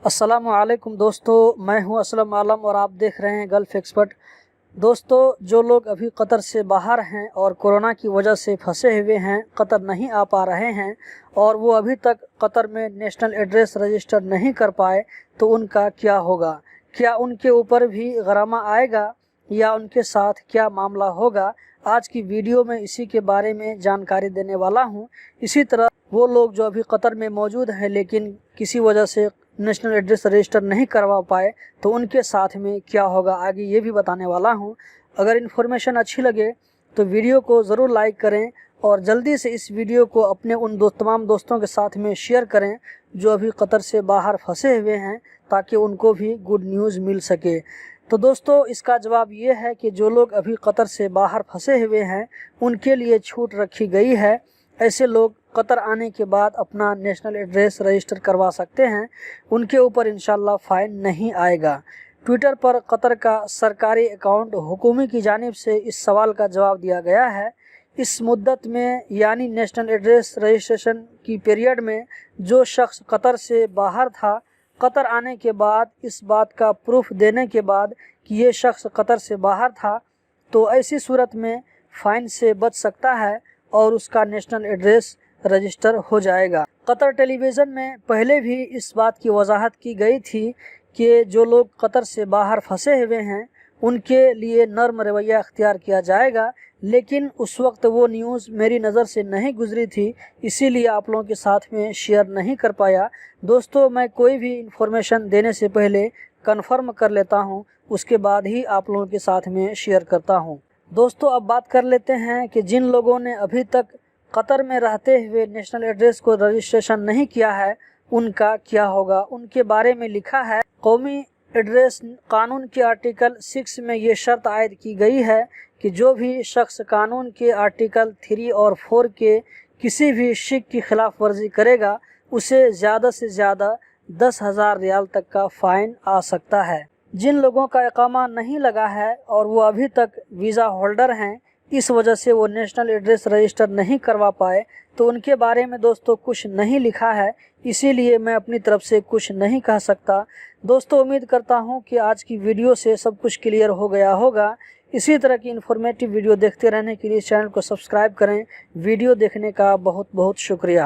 अस्सलाम वालेकुम दोस्तों, मैं हूं असलम आलम और आप देख रहे हैं गल्फ़ एक्सपर्ट। दोस्तों, जो लोग अभी कतर से बाहर हैं और कोरोना की वजह से फंसे हुए हैं, कतर नहीं आ पा रहे हैं और वो अभी तक कतर में नेशनल एड्रेस रजिस्टर नहीं कर पाए, तो उनका क्या होगा? क्या उनके ऊपर भी गरामा आएगा या उनके साथ क्या मामला होगा? आज की वीडियो में इसी के बारे में जानकारी देने वाला हूं। इसी तरह वो लोग जो अभी कतर में मौजूद हैं लेकिन किसी वजह से नेशनल एड्रेस रजिस्टर नहीं करवा पाए, तो उनके साथ में क्या होगा, आगे ये भी बताने वाला हूं। अगर इन्फॉर्मेशन अच्छी लगे तो वीडियो को ज़रूर लाइक करें और जल्दी से इस वीडियो को अपने उन तमाम दोस्तों के साथ में शेयर करें जो अभी कतर से बाहर फंसे हुए हैं, ताकि उनको भी गुड न्यूज़ मिल सके। तो दोस्तों, इसका जवाब ये है कि जो लोग अभी कतर से बाहर फंसे हुए हैं उनके लिए छूट रखी गई है। ऐसे लोग कतर आने के बाद अपना नेशनल एड्रेस रजिस्टर करवा सकते हैं, उनके ऊपर इंशाल्लाह फ़ाइन नहीं आएगा। ट्विटर पर कतर का सरकारी अकाउंट हुकूमत की जानिब से इस सवाल का जवाब दिया गया है। इस मुद्दत में यानी नेशनल एड्रेस रजिस्ट्रेशन की पीरियड में जो शख्स कतर से बाहर था, कतर आने के बाद इस बात का प्रूफ देने के बाद कि ये शख्स कतर से बाहर था, तो ऐसी सूरत में फ़ाइन से बच सकता है और उसका नेशनल एड्रेस रजिस्टर हो जाएगा। कतर टेलीविज़न में पहले भी इस बात की वजाहत की गई थी कि जो लोग कतर से बाहर फंसे हुए हैं उनके लिए नर्म रवैया अख्तियार किया जाएगा, लेकिन उस वक्त वो न्यूज़ मेरी नज़र से नहीं गुजरी थी, इसीलिए आप लोगों के साथ में शेयर नहीं कर पाया। दोस्तों, मैं कोई भी इंफॉर्मेशन देने से पहले कंफर्म कर लेता हूँ, उसके बाद ही आप लोगों के साथ में शेयर करता हूँ। दोस्तों, अब बात कर लेते हैं कि जिन लोगों ने अभी तक कतर में रहते हुए नेशनल एड्रेस को रजिस्ट्रेशन नहीं किया है उनका क्या होगा। उनके बारे में लिखा है, कौमी एड्रेस कानून के आर्टिकल 6 में ये शर्त आयद की गई है कि जो भी शख्स कानून के आर्टिकल 3 और 4 के किसी भी शिक की खिलाफ वर्जी करेगा उसे ज़्यादा से ज़्यादा 10,000 रियाल तक का फ़ाइन आ सकता है। जिन लोगों का इकामा नहीं लगा है और वो अभी तक वीज़ा होल्डर हैं, इस वजह से वो नेशनल एड्रेस रजिस्टर नहीं करवा पाए, तो उनके बारे में दोस्तों कुछ नहीं लिखा है, इसीलिए मैं अपनी तरफ से कुछ नहीं कह सकता। दोस्तों, उम्मीद करता हूं कि आज की वीडियो से सब कुछ क्लियर हो गया होगा। इसी तरह की इन्फॉर्मेटिव वीडियो देखते रहने के लिए चैनल को सब्सक्राइब करें। वीडियो देखने का बहुत बहुत शुक्रिया।